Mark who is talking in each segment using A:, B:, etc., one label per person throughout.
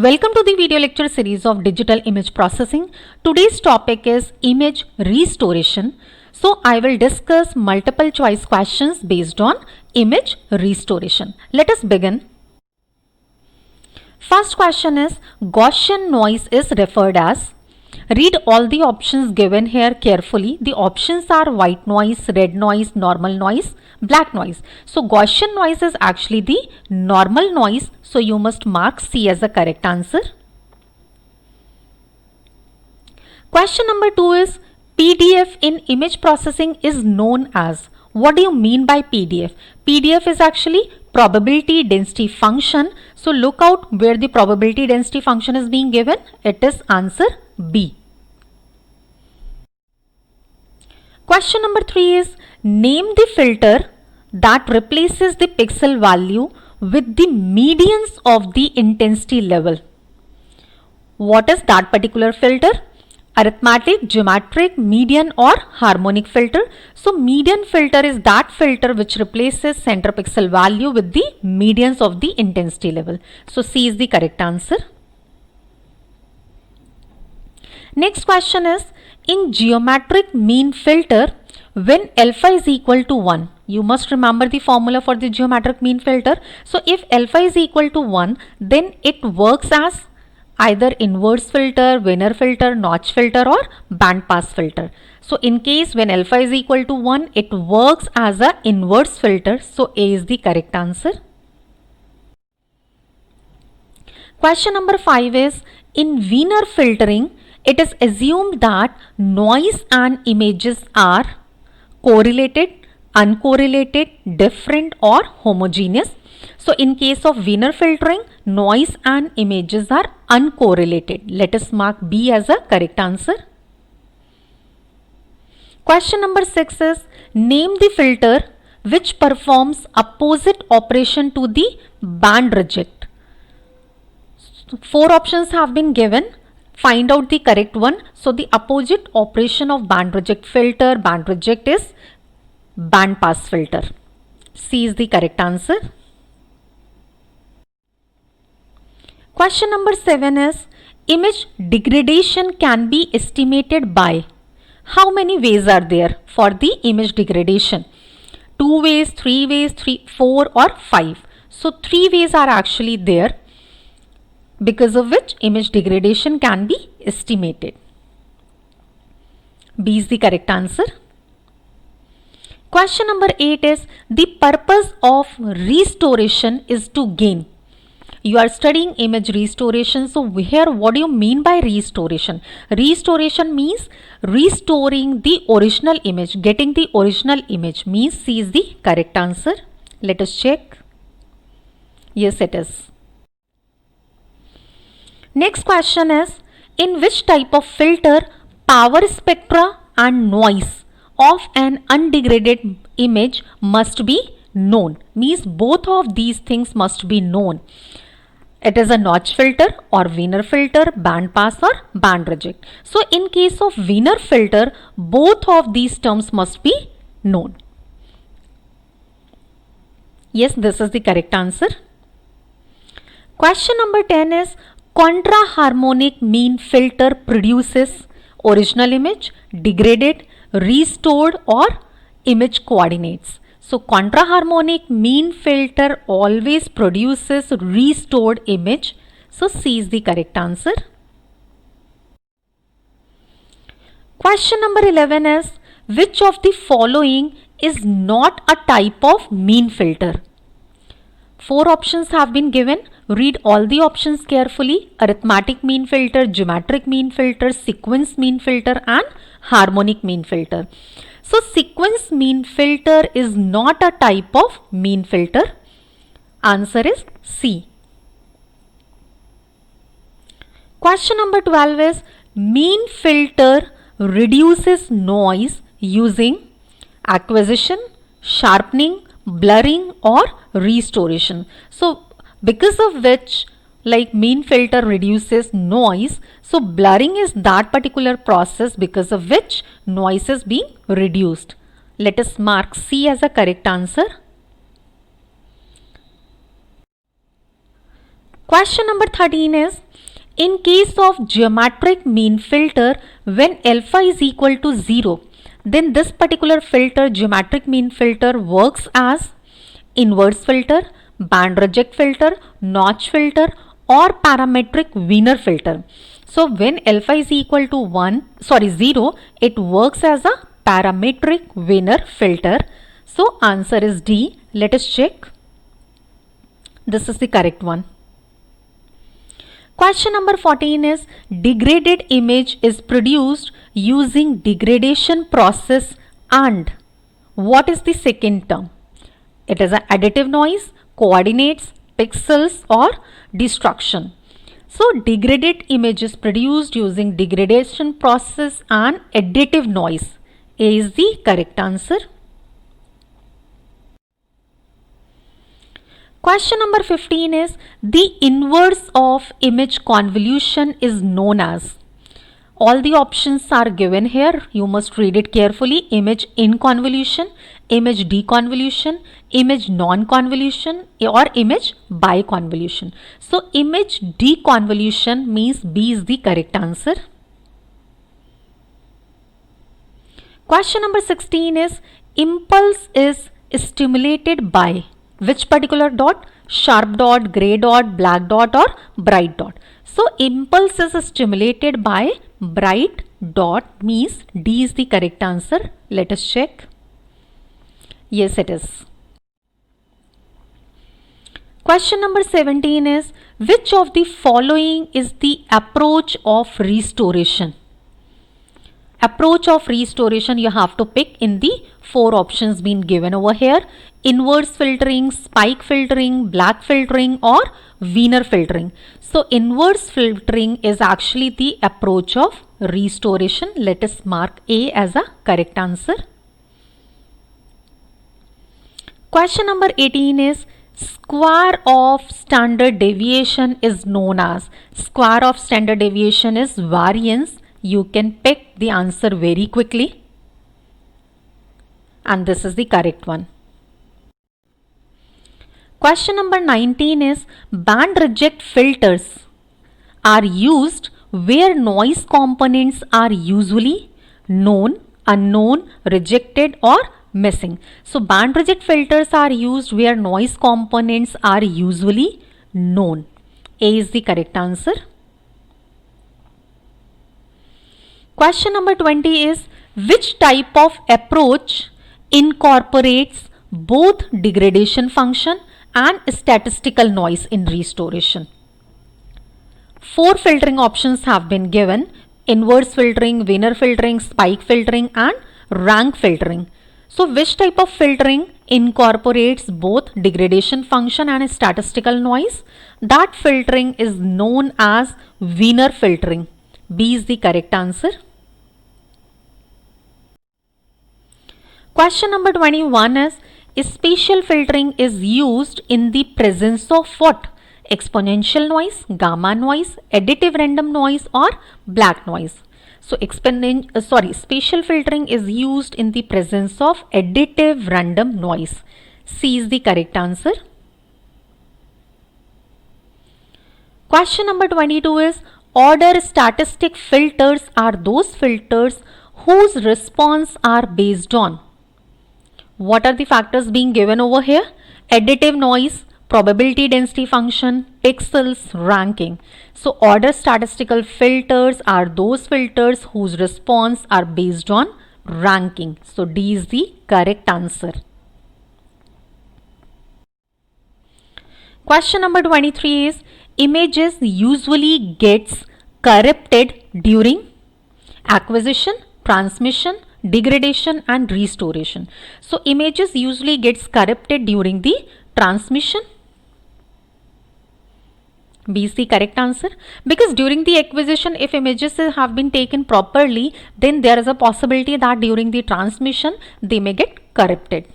A: Welcome to the video lecture series of digital image processing. Today's topic is image restoration. So I will discuss multiple choice questions based on image restoration. Let us begin. First question is Gaussian noise is referred as. Read all the options given here carefully. The options are white noise, red noise, normal noise, black noise. So Gaussian noise is actually the normal noise. So you must mark C as the correct answer. Question number 2 is PDF in image processing is known as. What do you mean by PDF? PDF is actually probability density function. So look out where the probability density function is being given. It is answer B. Question number 3 is name the filter that replaces the pixel value with the medians of the intensity level. What is that particular filter? Arithmetic, geometric, median or harmonic filter. So median filter is that filter which replaces center pixel value with the medians of the intensity level. So C is the correct answer. Next question is in geometric mean filter when alpha is equal to 1. You must remember the formula for the geometric mean filter. So if alpha is equal to 1, then it works as either inverse filter, Wiener filter, notch filter or band pass filter. So in case when alpha is equal to 1, it works as a inverse filter. So A is the correct answer. Question number 5 is in Wiener filtering, it is assumed that noise and images are correlated, uncorrelated, different or homogeneous. So in case of Wiener filtering, noise and images are uncorrelated. Let us mark B as a correct answer. Question number 6 is name the filter which performs opposite operation to the band reject. 4 options have been given. Find out the correct one. So the opposite operation of band reject filter, band reject is band pass filter. C is the correct answer. Question number 7 is image degradation can be estimated by. How many ways are there for the image degradation? 2 ways, 3 ways, 4 or 5. So 3 ways are actually there, because of which image degradation can be estimated. B is the correct answer. Question number 8 is the purpose of restoration is to gain. You are studying image restoration. So here what do you mean by restoration? Restoration means restoring the original image. Getting the original image means C is the correct answer. Let us check. Yes, it is. Next question is in which type of filter power spectra and noise of an undegraded image must be known. Means both of these things must be known. It is a notch filter or Wiener filter, band pass or band reject. So in case of Wiener filter, both of these terms must be known. Yes, this is the correct answer. Question number 10 is contra-harmonic mean filter produces original image, degraded, restored or image coordinates. So contra-harmonic mean filter always produces restored image. So C is the correct answer. Question number 11 is which of the following is not a type of mean filter? 4 options have been given. Read all the options carefully. Arithmetic mean filter, geometric mean filter, sequence mean filter and harmonic mean filter. So sequence mean filter is not a type of mean filter. Answer is C. Question number 12 is mean filter reduces noise using acquisition, sharpening, blurring or restoration. So because of which mean filter reduces noise, so blurring is that particular process because of which noise is being reduced. Let us mark C as a correct answer. Question number 13 is In case of geometric mean filter, when alpha is equal to 0, then this particular filter, geometric mean filter, works as inverse filter, band reject filter, notch filter, or parametric Wiener filter. So when alpha is equal to 0, it works as a parametric Wiener filter. So answer is D. Let us check. This is the correct one. Question number 14 is, degraded image is produced using degradation process and what is the second term? It is an additive noise, coordinates, pixels, or destruction. So degraded image is produced using degradation process and additive noise. A is the correct answer. Question number 15 is, the inverse of image convolution is known as. All the options are given here. You must read it carefully. Image inconvolution, image deconvolution, image non-convolution, or image biconvolution. So image deconvolution means B is the correct answer. Question number 16 is, impulse is stimulated by which particular dot? Sharp dot, gray dot, black dot, or bright dot. So impulse is stimulated by bright dot, means D is the correct answer. Let us check. Yes, it is. Question number 17 is, which of the following is the approach of restoration? Approach of restoration you have to pick in the 4 options being given over here. Inverse filtering, spike filtering, black filtering, or Wiener filtering. So inverse filtering is actually the approach of restoration. Let us mark A as a correct answer. Question number 18 is, square of standard deviation is known as. Square of standard deviation is variance. You can pick the answer very quickly. And this is the correct one. Question number 19 is, band reject filters are used where noise components are usually known, unknown, rejected, or missing. So band reject filters are used where noise components are usually known. A is the correct answer. Question number 20 is, which type of approach incorporates both degradation function and statistical noise in restoration? 4 filtering options have been given: inverse filtering, Wiener filtering, spike filtering, and rank filtering. So which type of filtering incorporates both degradation function and statistical noise? That filtering is known as Wiener filtering. B is the correct answer. Question number 21 is, spatial filtering is used in the presence of what? Exponential noise, gamma noise, additive random noise, or black noise. So spatial filtering is used in the presence of additive random noise. C is the correct answer. Question number 22 is, order statistic filters are those filters whose response are based on. What are the factors being given over here? Additive noise, probability density function, pixels, ranking. So order statistical filters are those filters whose response are based on ranking. So D is the correct answer. Question number 23 is, images usually gets corrupted during acquisition, transmission, degradation, and restoration. So images usually gets corrupted during the transmission. B is the correct answer, because during the acquisition, if images have been taken properly, then there is a possibility that during the transmission they may get corrupted.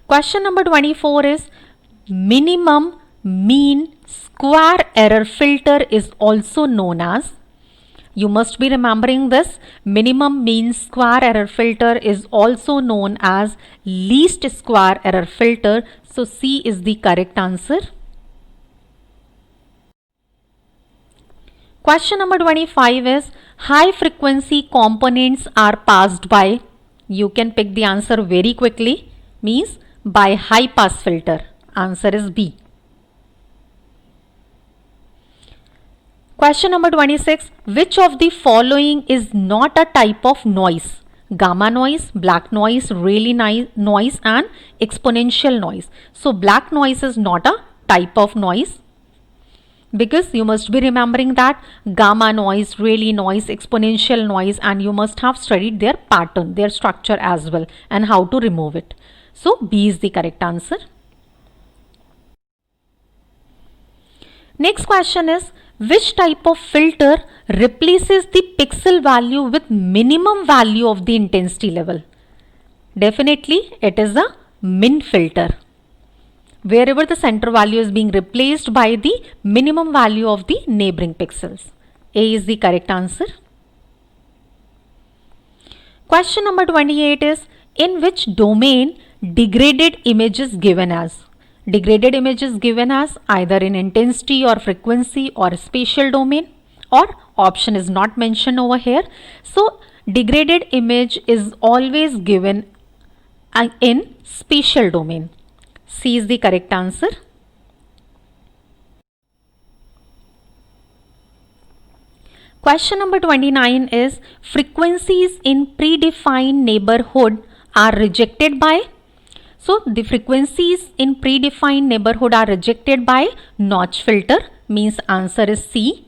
A: Question number 24 is, minimum mean square error filter is also known as. You must be remembering this. Minimum mean square error filter is also known as least square error filter. So C is the correct answer. Question number 25 is high frequency components are passed by, you can pick the answer very quickly, means by high pass filter. Answer is B. Question number 26, which of the following is not a type of noise? Gamma noise, black noise, Rayleigh noise and exponential noise. So black noise is not a type of noise, because you must be remembering that gamma noise, Rayleigh noise, exponential noise, and you must have studied their pattern, their structure as well, and how to remove it. So B is the correct answer. Next question is, which type of filter replaces the pixel value with minimum value of the intensity level? Definitely it is a min filter, wherever the center value is being replaced by the minimum value of the neighboring pixels. A is the correct answer. Question number 28 is, in which domain degraded image is given as? Degraded image is given as either in intensity or frequency or spatial domain, or option is not mentioned over here. So degraded image is always given in spatial domain. C is the correct answer. Question number 29 is, frequencies in predefined neighborhood are rejected by? So the frequencies in predefined neighborhood are rejected by notch filter, means answer is C.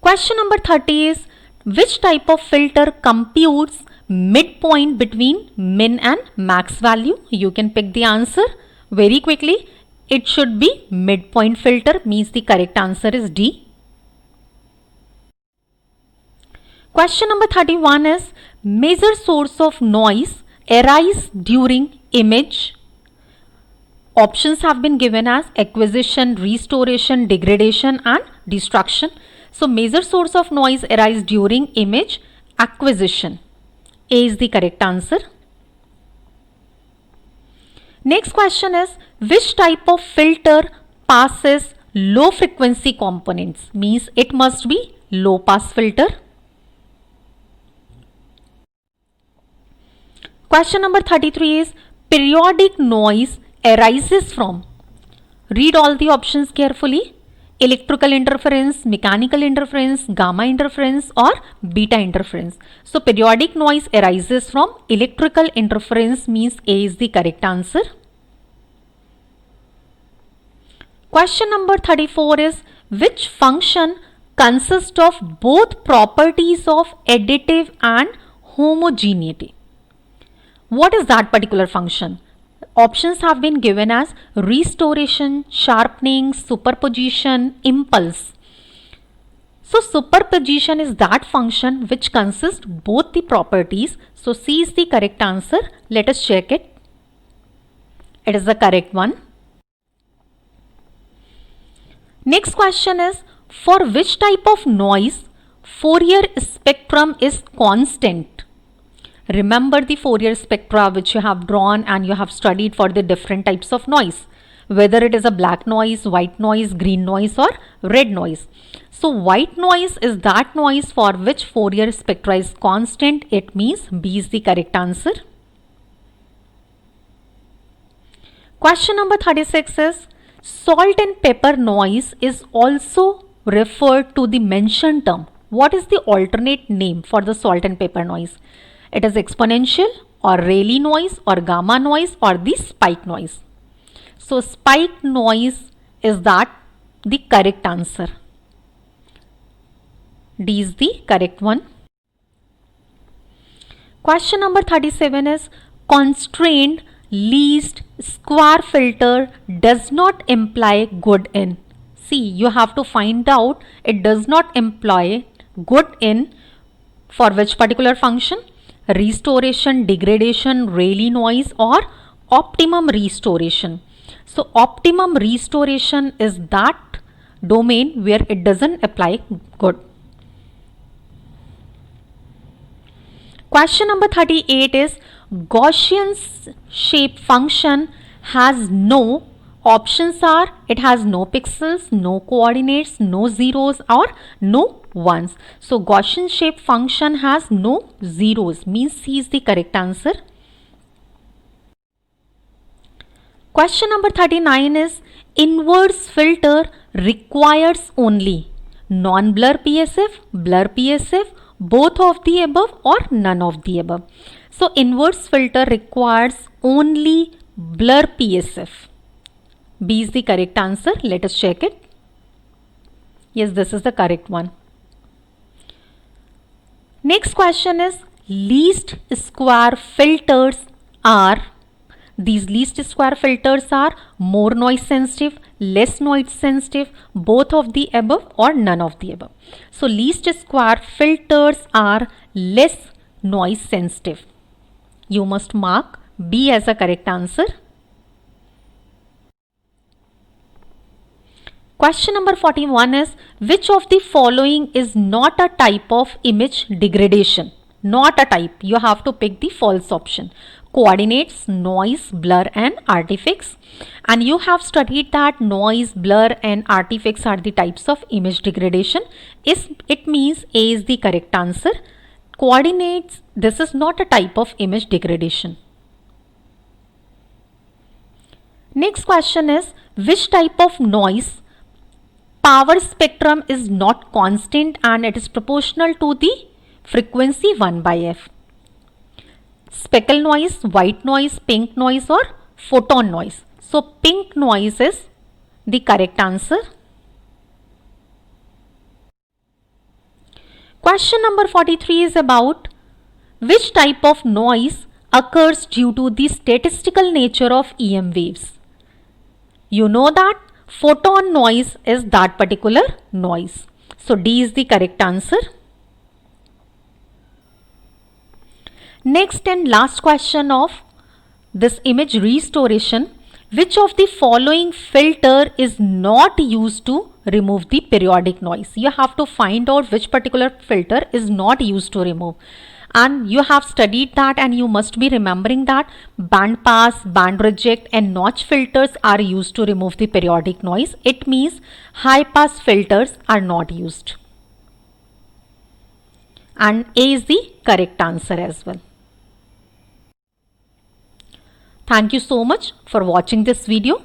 A: Question number 30 is, which type of filter computes midpoint between min and max value? You can pick the answer very quickly. It should be midpoint filter, means the correct answer is D. Question number 31 is, major source of noise arise during image. Options have been given as acquisition, restoration, degradation and destruction. So major source of noise arise during image acquisition. A is the correct answer. Next question is, which type of filter passes low frequency components? Means it must be low pass filter. Question number 33 is, periodic noise arises from? Read all the options carefully. Electrical interference, mechanical interference, gamma interference or beta interference. So periodic noise arises from electrical interference, means A is the correct answer. Question number 34 is, which function consists of both properties of additive and homogeneity? What is that particular function? Options have been given as restoration, sharpening, superposition, impulse. So superposition is that function which consists both the properties. So C is the correct answer. Let us check it. It is the correct one. Next question is, for which type of noise Fourier spectrum is constant? Remember the Fourier spectra which you have drawn and you have studied for the different types of noise, whether it is a black noise, white noise, green noise or red noise. So white noise is that noise for which Fourier spectra is constant. It means B is the correct answer. Question number 36 is, salt and pepper noise is also referred to the mentioned term. What is the alternate name for the salt and pepper noise? It is exponential or Rayleigh noise or gamma noise or the spike noise. So spike noise is that the correct answer. D is the correct one. Question number 37 is, constrained least square filter does not imply good in. See, you have to find out it does not imply good in for which particular function? Restoration, degradation, Rayleigh noise or optimum restoration. So optimum restoration is that domain where it doesn't apply good. Question number 38 is, Gaussian shape function has no Options are it has no pixels, no coordinates, no zeros or no ones. So Gaussian shape function has no zeros, means C is the correct answer. Question number 39 is inverse filter requires only non-blur PSF, blur PSF, both of the above or none of the above. So inverse filter requires only blur PSF. B is the correct answer. Let us check it. Yes, this is the correct one. Next question is least square filters are, these least square filters are more noise sensitive, less noise sensitive, both of the above or none of the above. So least square filters are less noise sensitive. You must mark B as a correct answer. Question number 41 is which of the following is not a type of image degradation? Not a type. You have to pick the false option. Coordinates, noise, blur and artifacts. And you have studied that noise, blur and artifacts are the types of image degradation. It means A is the correct answer. Coordinates, this is not a type of image degradation. Next question is which type of noise power spectrum is not constant and it is proportional to the frequency 1 by f. Speckle noise, white noise, pink noise or photon noise. So pink noise is the correct answer. Question number 43 is about which type of noise occurs due to the statistical nature of EM waves. You know that photon noise is that particular noise. So D is the correct answer. Next and last question of this image restoration. Which of the following filter is not used to remove the periodic noise? You have to find out which particular filter is not used to remove. And you have studied that and you must be remembering that band pass, band reject and notch filters are used to remove the periodic noise. It means high pass filters are not used. And A is the correct answer as well. Thank you so much for watching this video.